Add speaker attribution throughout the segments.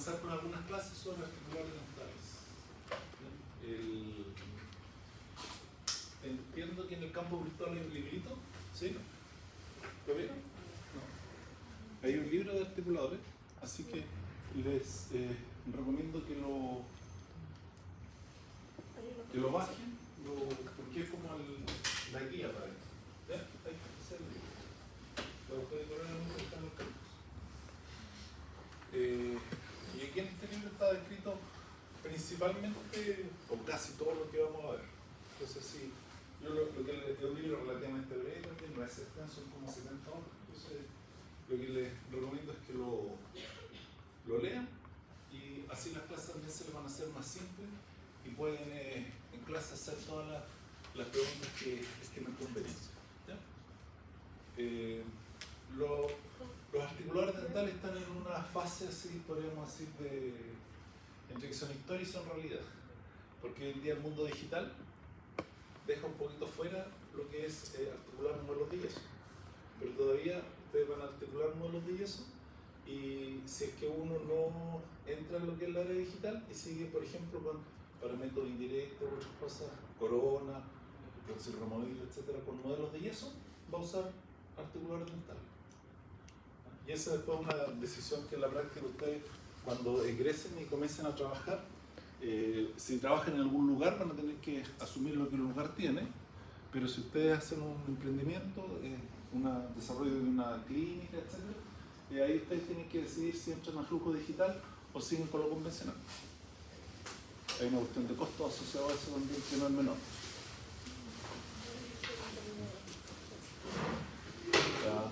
Speaker 1: comenzar con algunas clases sobre articulares dentales. Entiendo que en el campo virtual hay un librito, ¿sí? ¿Lo vieron? No. Hay un libro de articuladores, así que les recomiendo que lo bajen, porque es como la guía para esto. ¿Ya? Ahí está el libro. Lo pueden correr en los campos. Y aquí en este libro está descrito principalmente, o casi todo lo que vamos a ver. Entonces, sí, yo lo que es un libro relativamente breve también, no es extenso, son como 70 hojas. Entonces, lo que les recomiendo es que lo lean, y así las clases también se les van a hacer más simples y pueden en clase hacer todas las preguntas que estimen conveniencia. Los articulares dentales están en una fase así, podríamos decir, entre que son historia y son realidad, porque hoy en día el mundo digital deja un poquito fuera lo que es articular modelos de yeso, pero todavía ustedes van a articular modelos de yeso, y si es que uno no entra en lo que es el área digital y sigue, por ejemplo, con parámetros indirectos, otras cosas, corona, próximo removible, etcétera, con modelos de yeso, va a usar articulares dentales. Y esa es una decisión que en la práctica ustedes, cuando egresen y comiencen a trabajar, si trabajan en algún lugar van a tener que asumir lo que el lugar tiene, pero si ustedes hacen un emprendimiento, un desarrollo de una clínica, etc., ahí ustedes tienen que decidir si entran al flujo digital o siguen con lo convencional. Hay una cuestión de costo asociado a eso también que no es menor.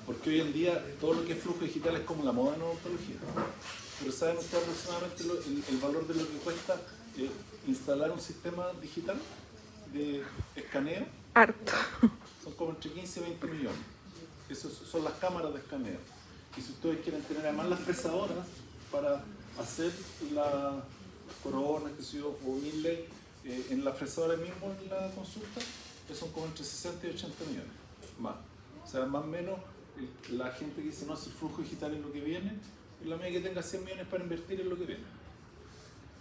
Speaker 1: Porque hoy en día todo lo que es flujo digital es como la moda en odontología. Pero ¿saben ustedes aproximadamente el valor de lo que cuesta instalar un sistema digital de escaneo?
Speaker 2: Harto.
Speaker 1: Son como entre 15 y 20 millones. Esas son las cámaras de escaneo. Y si ustedes quieren tener además las fresadoras para hacer la corona, o inlay en la fresadora mismo en la consulta, son como entre 60 y 80 millones más. O sea, más o menos la gente que dice no, si el flujo digital es lo que viene, es la medida que tenga 100 millones para invertir en lo que viene.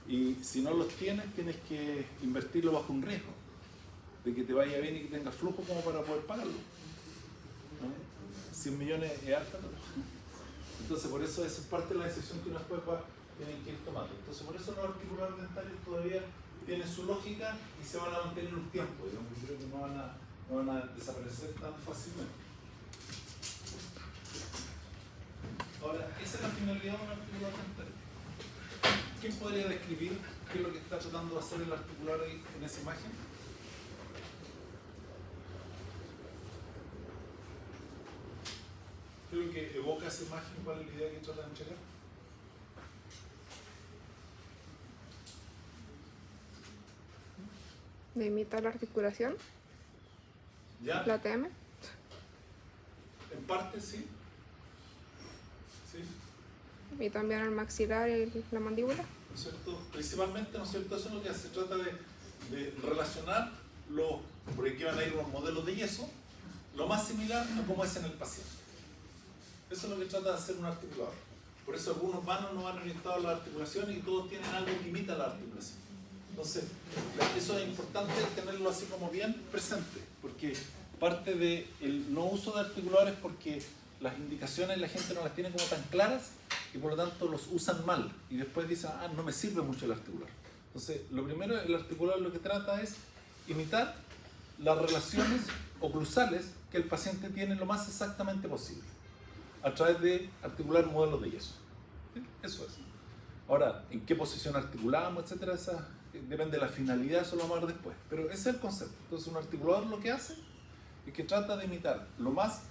Speaker 1: Y si no los tienes, tienes que invertirlo bajo un riesgo de que te vaya bien y que tengas flujo como para poder pagarlo. ¿No? 100 millones es alta, ¿no? Entonces, por eso esa es parte de la decisión que unas después tienen que ir tomando. Entonces, por eso los articulares dentales todavía tienen su lógica y se van a mantener un tiempo. Digamos, yo creo que no van a desaparecer tan fácilmente. Ahora, esa es la finalidad de un articular dental. ¿Quién podría describir qué es lo que está tratando de hacer el articular ahí en esa imagen? ¿Qué es lo que evoca esa imagen? ¿Cuál es la idea que trata de entregar?
Speaker 2: De imitar la articulación.
Speaker 1: ¿Ya?
Speaker 2: La TM.
Speaker 1: En parte sí. Sí.
Speaker 2: Y también el maxilar y la mandíbula.
Speaker 1: ¿No es cierto? Principalmente, ¿no es cierto? Eso es lo que se trata de relacionar porque aquí van a ir los modelos de yeso, lo más similar a cómo es en el paciente. Eso es lo que trata de hacer un articulador. Por eso algunos manos no van orientados a la articulación y todos tienen algo que imita la articulación. Entonces, eso es importante tenerlo así como bien presente, porque parte del no uso de articuladores porque las indicaciones la gente no las tiene como tan claras y por lo tanto los usan mal y después dicen, no me sirve mucho el articular. Entonces, lo primero, el articular lo que trata es imitar las relaciones oclusales que el paciente tiene lo más exactamente posible a través de articular modelos de yeso. ¿Sí? Eso es. Ahora, en qué posición articulamos, etcétera, depende de la finalidad, eso lo vamos a ver después. Pero ese es el concepto. Entonces, un articulador lo que hace es que trata de imitar lo más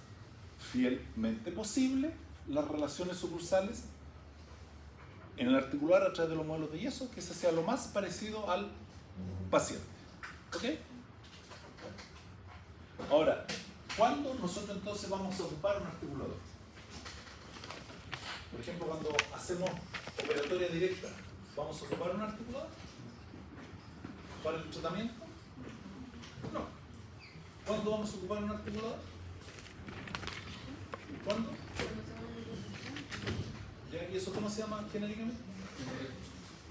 Speaker 1: fielmente posible las relaciones oclusales en el articular a través de los modelos de yeso, que ese sea lo más parecido al paciente. ¿Ok? Ahora, ¿cuándo nosotros entonces vamos a ocupar un articulador? Por ejemplo, cuando hacemos operatoria directa, ¿vamos a ocupar un articulador? ¿Para el tratamiento? No. ¿Cuándo vamos a ocupar un articulador? ¿Cuándo? ¿Ya? ¿Y eso cómo se llama genéricamente?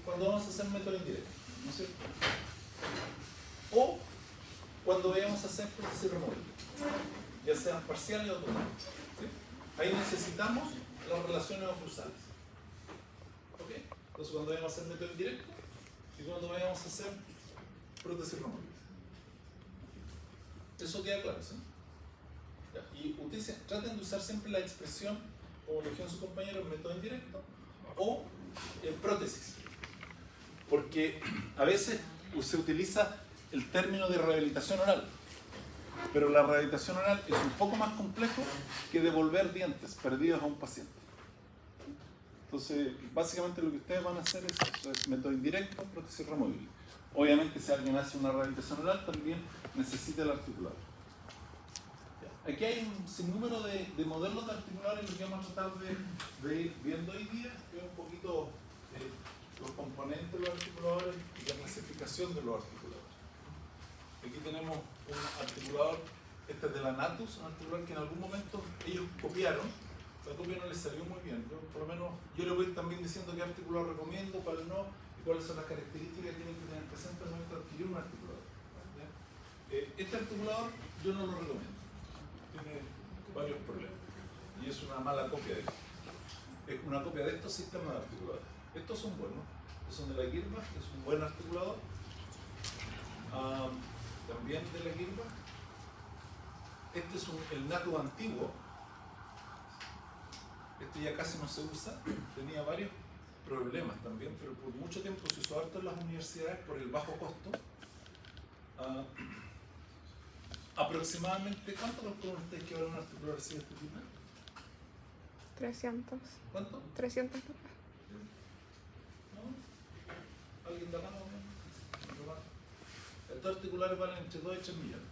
Speaker 1: cuando vamos a hacer método indirecto, ¿no es cierto? O cuando vayamos a hacer prótesis removible, ya sean parciales o totales. ¿Sí? Ahí necesitamos las relaciones oclusales. ¿Ok? Entonces cuando vayamos a hacer método indirecto y cuando vayamos a hacer prótesis removible. Eso queda claro, ¿sí? Y traten de usar siempre la expresión, como lo dijeron sus compañeros, método indirecto o prótesis. Porque a veces se utiliza el término de rehabilitación oral, pero la rehabilitación oral es un poco más complejo que devolver dientes perdidos a un paciente. Entonces, básicamente lo que ustedes van a hacer es método indirecto, prótesis removible. Obviamente, si alguien hace una rehabilitación oral, también necesita el articulador. Aquí hay un sinnúmero de modelos de articuladores que vamos a tratar de ir viendo hoy día, que es un poquito los componentes de los articuladores y la clasificación de los articuladores. Aquí tenemos un articulador, este es de la Natus, un articulador que en algún momento ellos copiaron. La copia no les salió muy bien. Por lo menos yo les voy también diciendo qué articulador recomiendo, cuál no, y cuáles son las características que tienen que tener presentes al momento de adquirir un articulador. Este articulador yo no lo recomiendo. Tiene varios problemas y es una mala copia de esto. Es una copia de estos sistemas de articuladores. Estos son buenos, estos son de la Girbach, que es un buen articulador. También de la Girbach. Este es el Natus antiguo. Este ya casi no se usa, tenía varios problemas también, pero por mucho tiempo se usó harto en las universidades por el bajo costo. Aproximadamente, ¿cuánto calculan ustedes que vale un articulador así de este tipo?
Speaker 2: 300.
Speaker 1: ¿Cuánto?
Speaker 2: 300 lucas.
Speaker 1: ¿No? ¿Alguien da mano? Estos articulares valen entre 2 y 3 millones.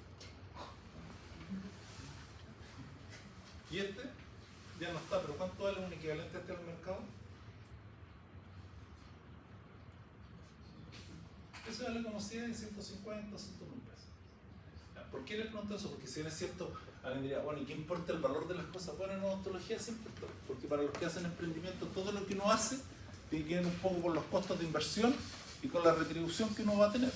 Speaker 1: Y este ya no está, pero ¿cuánto vale un equivalente a este en el mercado? Eso vale como 100, 150, 100 mil pesos. ¿Por qué les pregunto eso? Porque si bien es cierto, alguien diría, bueno, ¿y qué importa el valor de las cosas? Bueno, en odontología siempre está, porque para los que hacen emprendimiento, todo lo que uno hace tiene que ver un poco con los costos de inversión y con la retribución que uno va a tener.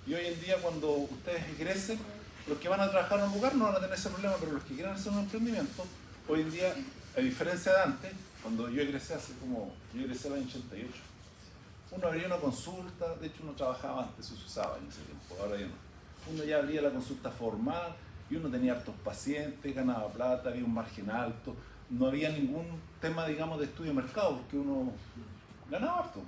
Speaker 1: Y hoy en día, cuando ustedes egresen, los que van a trabajar en un lugar no van a tener ese problema, pero los que quieran hacer un emprendimiento, hoy en día, a diferencia de antes, cuando yo egresé yo egresé en el año 88, uno abría una consulta, de hecho uno trabajaba antes, eso se usaba en ese tiempo, ahora ya no. Uno ya abría la consulta formal y uno tenía hartos pacientes, ganaba plata, había un margen alto, no había ningún tema, digamos, de estudio de mercado, porque uno ganaba harto.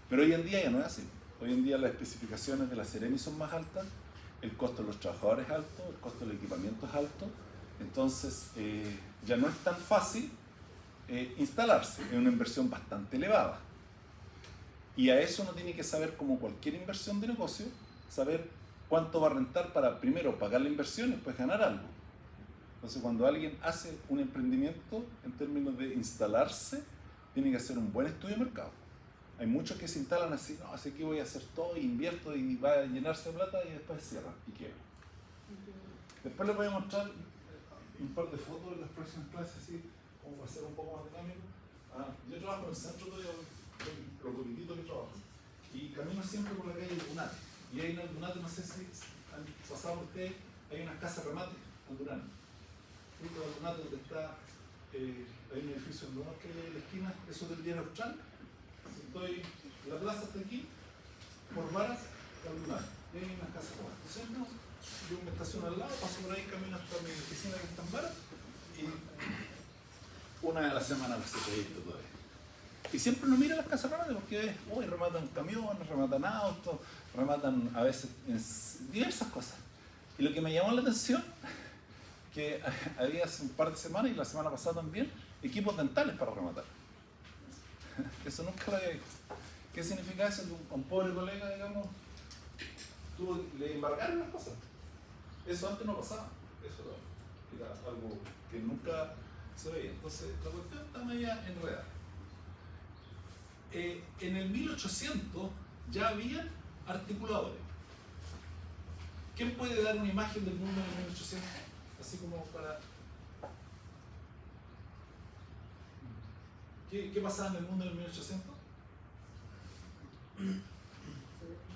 Speaker 1: Pero hoy en día ya no es así. Hoy en día las especificaciones de la Ceremi son más altas, el costo de los trabajadores es alto, el costo del equipamiento es alto, entonces ya no es tan fácil instalarse, es una inversión bastante elevada. Y a eso uno tiene que saber, como cualquier inversión de negocio, saber cuánto va a rentar para primero pagar la inversión y después ganar algo. Entonces cuando alguien hace un emprendimiento en términos de instalarse, tiene que hacer un buen estudio de mercado. Hay muchos que se instalan así, no, así que voy a hacer todo, invierto y va a llenarse de plata y después cierran y quiebran. Después les voy a mostrar un par de fotos de las próximas clases, así como para hacer un poco más dinámico. Yo trabajo en el centro de los poquititos que trabajo y camino siempre por la calle de Dunate. Y hay una Dunate, no sé si han pasado ustedes, hay unas casas remate en Dunate. Junto a Dunate donde está, hay un edificio en Dunate que hay en la esquina, eso del Diario Austral. La plaza está aquí, por varas, al Dunate. Y hay unas casas remate. Entonces, yo me estaciono al lado, paso por ahí, camino hasta mi oficina que está en varas y una de las semanas me hace proyecto todavía. Y siempre uno mira las casas remate porque rematan camiones, rematan autos, rematan a veces diversas cosas. Y lo que me llamó la atención, que había hace un par de semanas y la semana pasada también, equipos dentales para rematar. Eso nunca lo había visto. ¿Qué significa eso? Que un pobre colega, digamos, le embargaron las cosas. Eso antes no pasaba. Eso era algo que nunca se veía. Entonces, la cuestión está media enredada. En el 1800 ya había articuladores. ¿Quién puede dar una imagen del mundo en el 1800? Así como para... ¿Qué pasaba en el mundo en el 1800?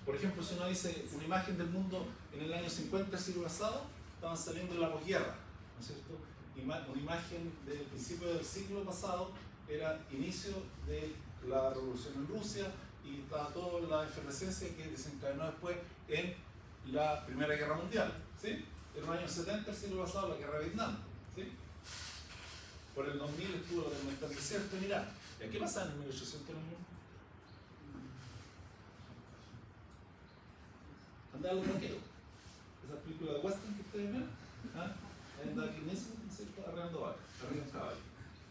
Speaker 1: Por ejemplo, si uno dice una imagen del mundo en el año 50 del siglo pasado, estaban saliendo de la posguerra, ¿no es cierto? Una imagen del principio del siglo pasado era inicio de la revolución en Rusia y estaba toda la efervescencia que desencadenó después en la Primera Guerra Mundial, ¿sí? En los años 70 del siglo pasado, la guerra de Vietnam, ¿sí? Por el 2000 estuvo la tormenta del desierto en Irak. ¿Y qué pasaba en el 1800 en el mundo? Andaban los vaqueros. Esa película de western que ustedes ven, ¿ah? Andaba aquí en eso, ¿no es cierto? Arreando vacas, arriba en caballo.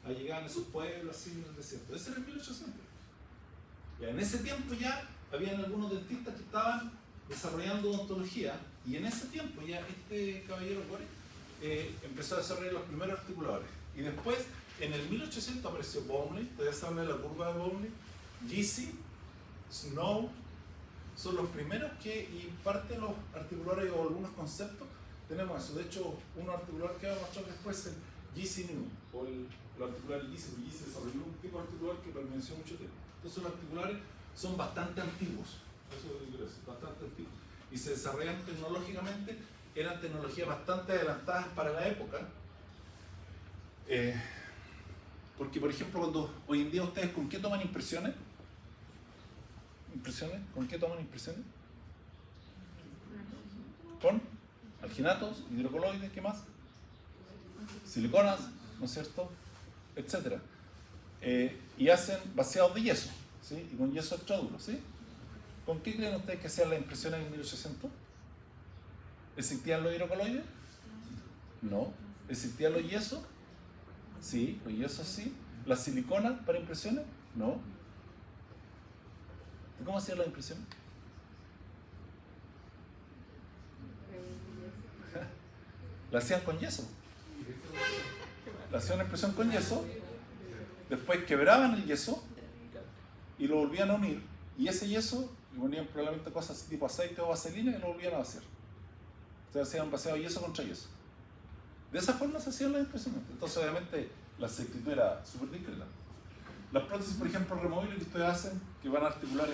Speaker 1: Ahí llegaban esos pueblos así en el desierto. Ese era el 1800. Ya en ese tiempo ya habían algunos dentistas que estaban desarrollando odontología, y en ese tiempo ya este caballero Gore empezó a desarrollar los primeros articuladores. Y después, en el 1800 apareció Bowley, todavía se habla de la curva de Bowley, Giese, Snow, son los primeros que, y parte de los articulares o algunos conceptos, tenemos eso. De hecho, un articular que vamos a mostrar después es el Giese New, o el articular Giese, porque Giese desarrolló un tipo de articular que permaneció mucho tiempo. Entonces los articulares son bastante antiguos, eso es lo que quiero decir, bastante antiguos. Y se desarrollan tecnológicamente, eran tecnologías bastante adelantadas para la época. Porque, por ejemplo, cuando hoy en día ustedes, ¿con qué toman impresiones? ¿Con qué toman impresiones? Con alginatos, hidrocoloides, ¿qué más? Siliconas, ¿no es cierto? Etcétera. Y hacen vaciados de yeso, ¿sí? Y con yeso extra duro, ¿sí? ¿Con qué creen ustedes que hacían las impresiones en 1800? ¿Existían los hidrocoloides? No. ¿Existían los yesos? Sí, los yesos sí. ¿Las siliconas para impresiones? No. ¿Cómo hacían las impresiones? La hacían con yeso. La hacían la impresión con yeso, después quebraban el yeso y lo volvían a unir. Y ese yeso, le ponían probablemente cosas tipo aceite o vaselina y lo volvían a vaciar. Entonces hacían vaciado yeso contra yeso. De esa forma se hacían las impresiones. Entonces obviamente la exactitud era súper discreta. Las prótesis, por ejemplo, removibles que ustedes hacen, que van a articular,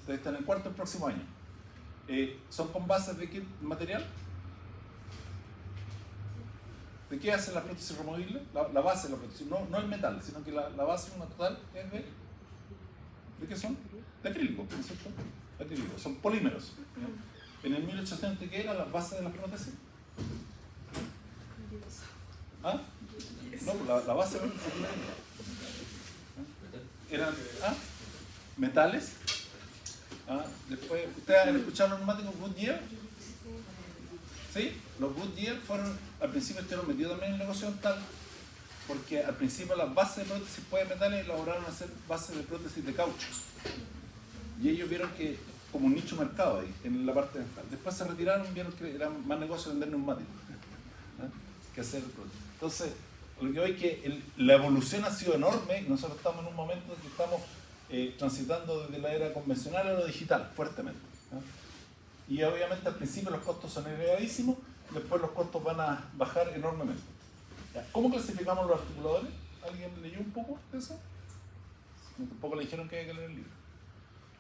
Speaker 1: están en cuarto el próximo año, ¿son con bases de qué material? ¿De qué hacen las prótesis removibles? La base de la prótesis, no el metal, sino que la base una total es ¿de qué son? De acrílico, ¿no es cierto? De acrílico, son polímeros. En el 1800, ¿qué eran las bases de las prótesis? ¿Ah? No, la base de las prótesis eran metales. Después, ¿ustedes han escuchado los neumáticos Goodyear? ¿Sí? Los Goodyear fueron, al principio estuvieron metidos también en el negocio dental, porque al principio las bases de prótesis de metales lograron hacer bases de prótesis de caucho. Y ellos vieron que como un nicho mercado ahí, en la parte dental. Después se retiraron y vieron que era más negocio vender neumáticos que hacer prótesis. Entonces, lo que hoy es que la evolución ha sido enorme y nosotros estamos en un momento en que estamos transitando desde la era convencional a lo digital, fuertemente. Y obviamente al principio los costos son elevadísimos, después los costos van a bajar enormemente. ¿Cómo clasificamos los articuladores? ¿Alguien leyó un poco de eso? Tampoco le dijeron que había que leer el libro,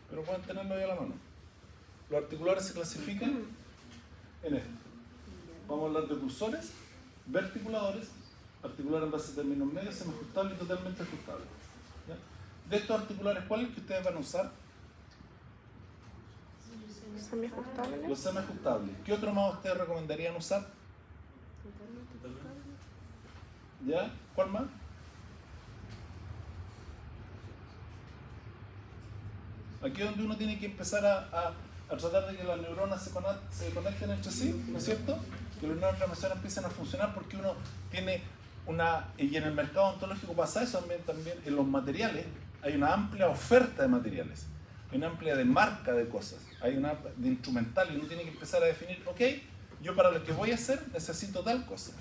Speaker 1: pero pueden tenerlo ahí a la mano. Los articuladores se clasifican en esto. Vamos a hablar de cursores, verticuladores, articulares en base a términos medios, semiajustables y totalmente ajustables. ¿Ya? De estos articulares, ¿cuáles que ustedes van a usar?
Speaker 2: Semiajustables.
Speaker 1: Los semiajustables. ¿Qué otro más ustedes recomendarían usar? ¿Ya? ¿Cuál más? Aquí es donde uno tiene que empezar a tratar de que las neuronas se conecten entre sí, ¿no es cierto? Que los neurotransmisores empiecen a funcionar, porque uno tiene y en el mercado ontológico pasa eso también en los materiales, hay una amplia oferta de materiales, hay una amplia de marca de cosas, hay una de instrumental, y uno tiene que empezar a definir, ok, yo para lo que voy a hacer necesito tal cosa.